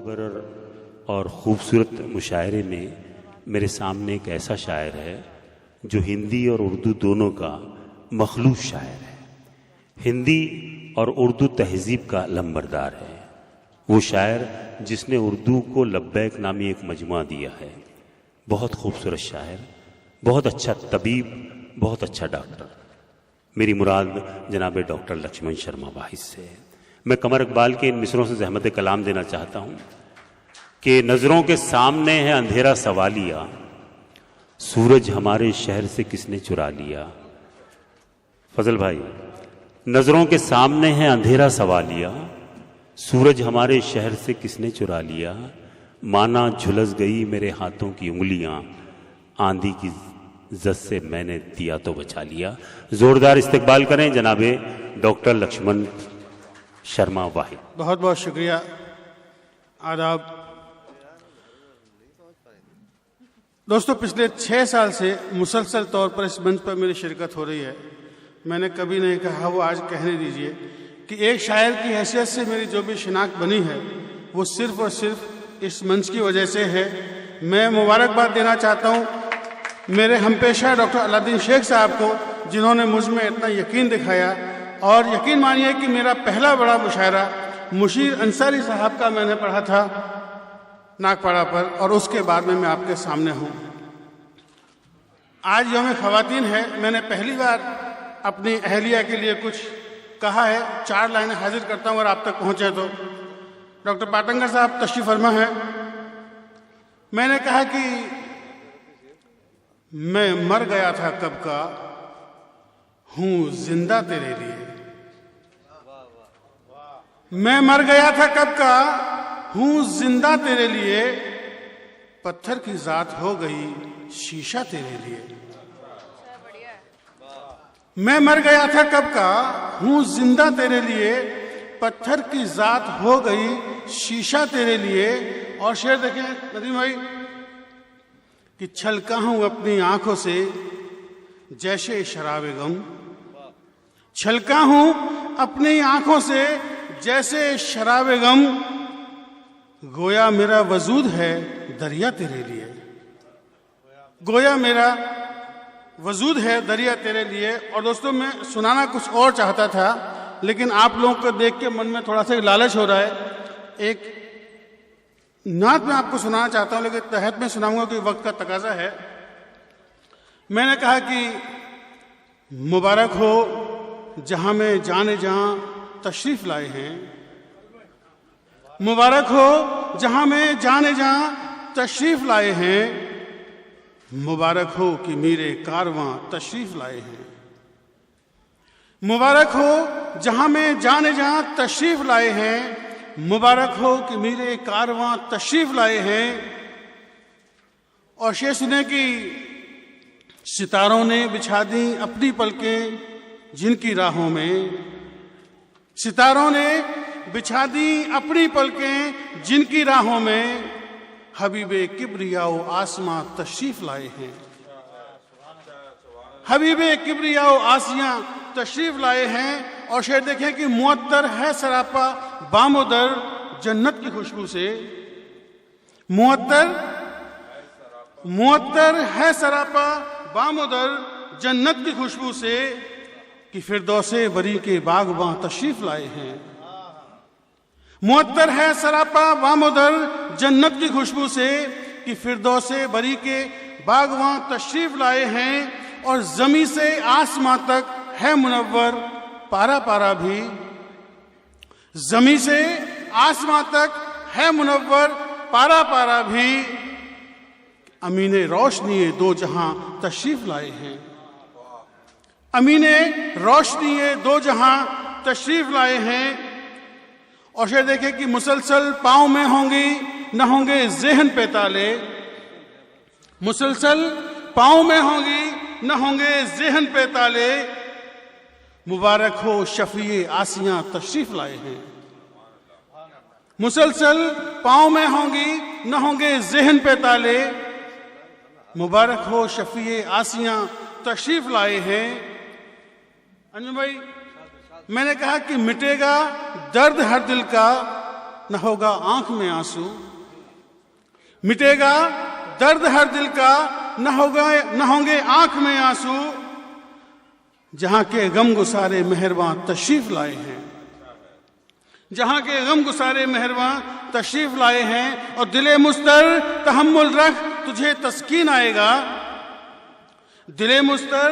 मुनव्वर और ख़ूबसूरत मुशायरे में मेरे सामने एक ऐसा शायर है जो हिंदी और उर्दू दोनों का मखलूत शायर है। हिंदी और उर्दू तहज़ीब का लंबरदार है। वो शायर जिसने उर्दू को लब्बैक नामी एक मजमुआ दिया है। बहुत खूबसूरत शायर, बहुत अच्छा तबीब, बहुत अच्छा डॉक्टर। मेरी मुराद जनाब डॉक्टर लक्ष्मण शर्मा वाहिद से है। मैं कमर इकबाल के इन मिसरों से ज़हमत कलाम देना चाहता हूँ कि नज़रों के सामने है अंधेरा सवालिया, सूरज हमारे शहर से किसने चुरा लिया। फजल भाई, नज़रों के सामने है अंधेरा सवालिया, सूरज हमारे शहर से किसने चुरा लिया। माना झुलस गई मेरे हाथों की उंगलियां, आंधी की जद से मैंने दिया तो बचा लिया। जोरदार इस्तकबाल करें जनाबे डॉक्टर लक्ष्मण शर्मा वाहिद। बहुत बहुत शुक्रिया। आदाब दोस्तों, पिछले 6 साल से मुसलसल तौर पर इस मंच पर मेरी शिरकत हो रही है। मैंने कभी नहीं कहा, वो आज कहने दीजिए कि एक शायर की हैसियत से मेरी जो भी शिनाख्त बनी है वो सिर्फ और सिर्फ इस मंच की वजह से है। मैं मुबारकबाद देना चाहता हूँ मेरे हमपेशा डॉक्टर अलाउद्दीन शेख साहब को, जिन्होंने मुझ में इतना यकीन दिखाया। और यकीन मानिए कि मेरा पहला बड़ा मुशायरा मुशीर अंसारी साहब का मैंने पढ़ा था नागपाड़ा पर, और उसके बाद में मैं आपके सामने हूँ। आज यौम ख़वातीन है। मैंने पहली बार अपनी अहलिया के लिए कुछ कहा है। 4 लाइनें हाजिर करता हूँ अगर आप तक पहुँचे तो। डॉक्टर पाटंगर साहब तशरीफ फरमा है। मैंने कहा कि मैं मर गया था कब का, हूँ जिंदा तेरे लिए। मैं मर गया था कब का, हूँ जिंदा तेरे लिए, पत्थर की जात हो गई शीशा तेरे लिए। मैं मर गया था कब का, हूँ जिंदा तेरे लिए, पत्थर की जात हो गई शीशा तेरे लिए। और शेर देखें नदीम भाई कि छलका हूं अपनी आंखों से जैसे शराबे गम, छलका हूं अपनी आंखों से जैसे शराबे गम, गोया मेरा वजूद है दरिया तेरे लिए। गोया मेरा वजूद है दरिया तेरे लिए। और दोस्तों, मैं सुनाना कुछ और चाहता था, लेकिन आप लोगों को देख के मन में थोड़ा सा लालच हो रहा है। एक नात मैं आपको सुनाना चाहता हूं, लेकिन तहत में सुनाऊंगा कि वक्त का तकाजा है। मैंने कहा कि मुबारक हो जहां में जाने जहां तशरीफ लाए हैं, मुबारक हो जहां में जाने जहां तशरीफ लाए हैं, मुबारक हो कि मेरे कारवां तशरीफ लाए हैं। मुबारक हो जहां में जाने जहां तशरीफ लाए हैं, मुबारक हो कि मेरे कारवां तशरीफ लाए हैं। और शेर सुने कि सितारों ने बिछा दी अपनी पलकें जिनकी राहों में, सितारों ने बिछा दी अपनी पलकें जिनकी राहों में, हबीबे किब्रियाओ आसमां तशरीफ लाए हैं। हबीबे किब्रियाओ आसियां तशरीफ लाए हैं। और शेर देखें कि मुअत्तर है सरापा बामुदर जन्नत की खुशबू से, मुअत्तर है सरापा बामुदर जन्नत की खुशबू से, कि फिरदौसे बरी के बागबां तशरीफ लाए हैं। मुअत्तर है सरापा बामुदर जन्नत की खुशबू से, कि फिरदौसे बरी के बागबां तशरीफ लाए हैं। और जमी से आसमां तक है मुनव्वर पारा पारा भी, जमी से आसमां तक है मुनव्वर पारा पारा भी, अमीने रोशनी दो जहां तशरीफ लाए हैं। अमीने रोशनी दो जहां तशरीफ लाए हैं। और शेर देखें कि मुसलसल पांव में होंगी न होंगे ज़हन पे ताले, मुसलसल पांव में होंगी न होंगे ज़हन पे ताले, मुबारक हो शफीए आसियां तशरीफ लाए हैं। मुसलसल पांव में होंगी न होंगे ज़हन पे ताले, मुबारक हो शफीए आसियां तशरीफ लाए हैं। अंजुम भाई, मैंने कहा कि मिटेगा दर्द हर दिल का न होगा आंख में आंसू, मिटेगा दर्द हर दिल का, न होंगे आंख में आंसू। जहां के गम गुसारे मेहरबां तशरीफ लाए हैं, जहां के गम गुसारे मेहरबां तशरीफ लाए हैं। और दिले मुस्तर तहम्मुल रख, तुझे तस्कीन आएगा। दिले मुस्तर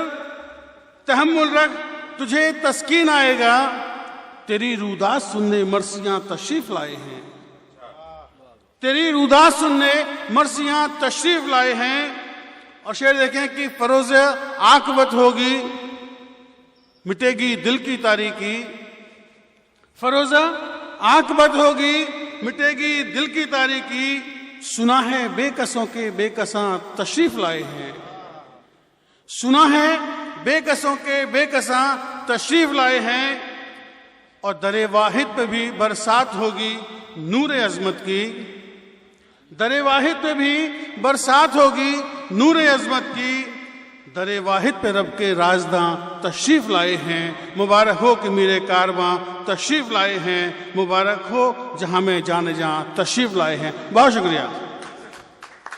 तहम्मुल रख, तुझे तस्कीन आएगा। तेरी रूदास सुनने मर्सियां तशरीफ लाए हैं, तेरी रूदास सुनने मर्सियां तशरीफ लाए हैं। और शेर देखें कि फरोज़ आकबत होगी, मिटेगी दिल की तारीकी। फरोज़ आकबत होगी, मिटेगी दिल की तारीकी। सुना है बेकसों के बेकसां तशरीफ लाए हैं, सुना है बेकसों के बेकसां तशरीफ लाए हैं। और दरे वाहिद पे भी बरसात होगी नूर अजमत की, दरे वाहिद पे भी बरसात होगी नूर अजमत की। दरे वाहिद पे रब के राजदां तशरीफ लाए हैं। मुबारक हो कि मेरे कारवां तशरीफ लाए हैं, मुबारक हो जहां में जाने जहां तशरीफ लाए हैं। बहुत शुक्रिया।